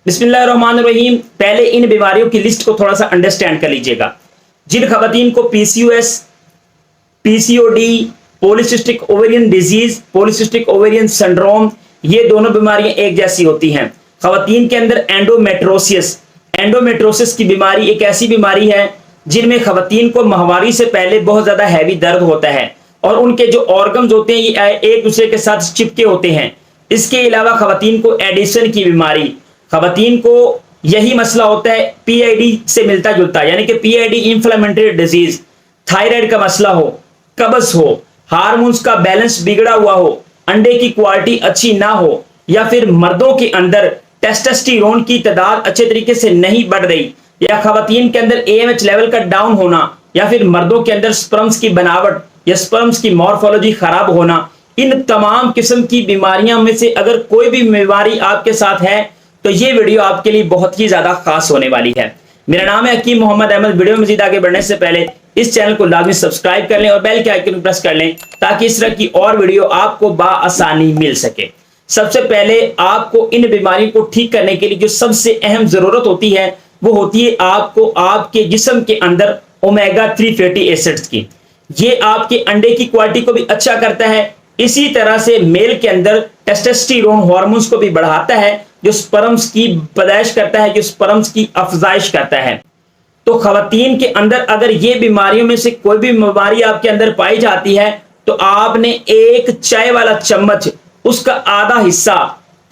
बिस्मिल्लाहिर्रहमानिर्रहीम। पहले इन बीमारियों की लिस्ट को थोड़ा सा अंडरस्टैंड कर लीजिएगा। जिन खवातीन को PCOS, PCOD, polycystic ovarian disease, polycystic ovarian syndrome, ये दोनों बीमारियां एक जैसी होती हैं। खवातीन के अंदर एंडोमेट्रोसिस की बीमारी एक ऐसी बीमारी है जिनमें खवातीन को माहवारी से पहले बहुत ज्यादा हैवी दर्द होता है और उनके जो ऑर्गन्स होते हैं ये एक दूसरे के साथ चिपके होते हैं। इसके अलावा खवातीन को एडिशन की बीमारी, खवातीन को यही मसला होता है पीआईडी से मिलता जुलता, यानी कि पीआईडी इंफ्लेमेटरी डिजीज, थायराइड का मसला हो, कब्ज हो, हार्मोन्स का बैलेंस बिगड़ा हुआ हो, अंडे की क्वालिटी अच्छी ना हो, या फिर मर्दों के अंदर टेस्टोस्टेरोन की तादाद अच्छे तरीके से नहीं बढ़ रही, या खवातीन के अंदर एएमएच लेवल का डाउन होना, या फिर मर्दों के अंदर स्पर्म्स की बनावट या स्पर्म्स की मॉर्फोलॉजी खराब होना, इन तमाम किस्म की बीमारियां में से अगर कोई भी बीमारी आपके साथ है तो ये वीडियो आपके लिए बहुत ही ज्यादा खास होने वाली है। मेरा नाम है हकीम मोहम्मद अहमद। वीडियो मजीद आगे बढ़ने से पहले इस चैनल को लाजमी सब्सक्राइब कर लें और बेल के आइकन को प्रेस कर लें ताकि इस तरह की और वीडियो आपको बाआसानी मिल सके। सबसे पहले आपको इन बीमारियों को ठीक करने के लिए जो सबसे अहम जरूरत होती है वो होती है आपको आपके जिस्म के अंदर ओमेगा 3 फैटी एसिड्स की। ये आपके अंडे की क्वालिटी को भी अच्छा करता है, इसी तरह से मेल के अंदर टेस्टोस्टेरोन हार्मोन्स को भी बढ़ाता है जो स्पर्म्स की पैदाइश करता है, जो स्पर्म्स की अफजाइश करता है। तो खवातीन के अंदर अगर ये बीमारियों में से कोई भी बीमारी आपके अंदर पाई जाती है तो आपने एक चाय वाला चम्मच उसका आधा हिस्सा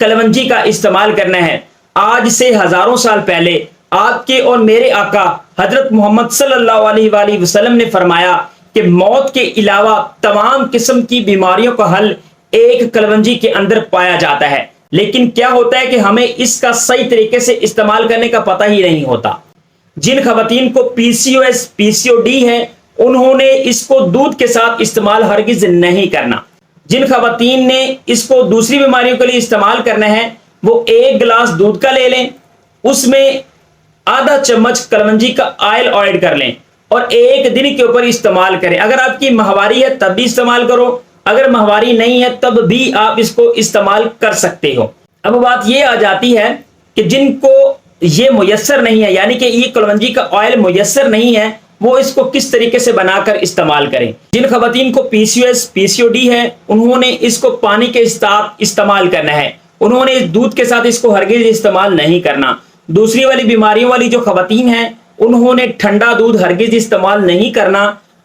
कलवंजी का इस्तेमाल करना है। आज से हजारों साल पहले आपके और मेरे आका हजरत मोहम्मद सल्लल्लाहु अलैहि वसल्लम ने फरमाया कि मौत के अलावा तमाम किस्म की बीमारियों का हल एक कलवंजी के अंदर पाया जाता है। लेकिन क्या होता है कि हमें इसका सही तरीके से इस्तेमाल करने का पता ही नहीं होता। जिन खवातीन को पीसीओएस, पीसीओडी है, उन्होंने इसको दूध के साथ इस्तेमाल हरगिज नहीं करना। जिन खवातीन ने इसको दूसरी बीमारियों के लिए इस्तेमाल करना है वो एक गिलास दूध का ले लें, उसमें आधा चम्मच कलवंजी का ऑयल ऐड कर लें और एक दिन के ऊपर इस्तेमाल करें। अगर आपकी माहवारी है तब भी इस्तेमाल करो, अगर माहवारी नहीं है तब भी आप इसको इस्तेमाल कर सकते हो। अब बात ये आ जाती है कि जिनको ये मुयस्सर नहीं है, यानी कि ये कलवंजी का ऑयल मुयस्सर नहीं है, वो इसको किस तरीके से बनाकर इस्तेमाल करें। जिन खवातीन को पीसीओएस, पीसीओडी है, उन्होंने इसको पानी के साथ इस्तेमाल करना है, उन्होंने दूध के साथ इसको हरगिज इस्तेमाल नहीं करना। दूसरी वाली बीमारियों वाली जो खवातीन है उन्होंने ठंडा दूध हरगिज इस्तेमाल नहीं करना।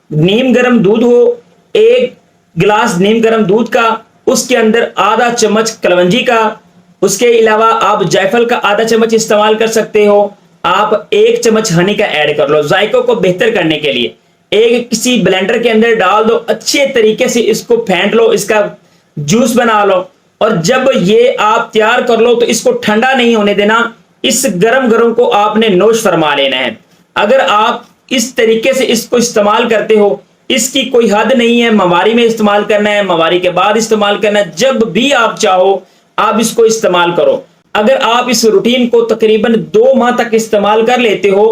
नीम गर्म दूध हो, एक गिलास नीम गर्म दूध का, उसके अंदर आधा चम्मच कलवंजी का, उसके अलावा आप जायफल का आधा चम्मच इस्तेमाल कर सकते हो। आप एक चम्मच हनी का ऐड कर लो जायकों को बेहतर करने के लिए। एक किसी ब्लेंडर के अंदर डाल दो, अच्छे तरीके से इसको फेंट लो, इसका जूस बना लो और जब ये आप तैयार कर लो तो इसको ठंडा नहीं होने देना, इस गरम गरम को आपने नोश फरमा लेना है। अगर आप इस तरीके से इसको इस्तेमाल करते हो, इसकी कोई हद नहीं है, माहवारी में इस्तेमाल करना है, माहवारी के बाद इस्तेमाल करना है, जब भी आप चाहो आप इसको इस्तेमाल करो। अगर आप इस रूटीन को तकरीबन 2 माह तक इस्तेमाल कर लेते हो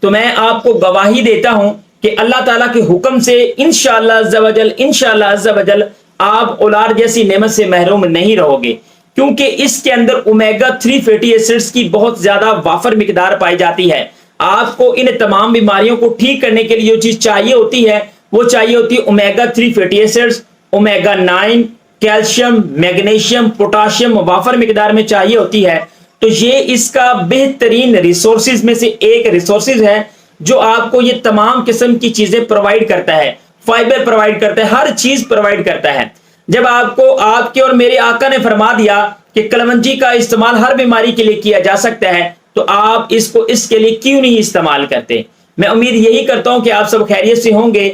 तो मैं आपको गवाही देता हूं कि अल्लाह ताला के हुक्म से इंशाअल्लाह अज़्ज़ा वजल आप औलाद जैसी नेमत से महरूम नहीं रहोगे, क्योंकि इसके अंदर ओमेगा 3 फैटी एसिड्स की बहुत ज्यादा वाफर मिकदार पाई जाती है। आपको इन तमाम बीमारियों को ठीक करने के लिए जो चीज चाहिए होती है वो चाहिए होती है omega 3 fatty acids, omega 9, calcium, magnesium, potassium वाफर मिकदार में चाहिए होती है। तो ये इसका बेहतरीन रिसोर्सेज में से एक रिसोर्सेज है जो आपको ये तमाम किस्म की चीजें प्रोवाइड करता है, फाइबर प्रोवाइड करता है, हर चीज प्रोवाइड करता है। जब आपको आपके और मेरे आका ने फरमा दिया कि कलवंजी का इस्तेमाल हर बीमारी के लिए किया जा सकता है तो आप इसको इसके लिए क्यों नहीं इस्तेमाल करते। मैं उम्मीद यही करता हूं कि आप सब खैरियत से होंगे।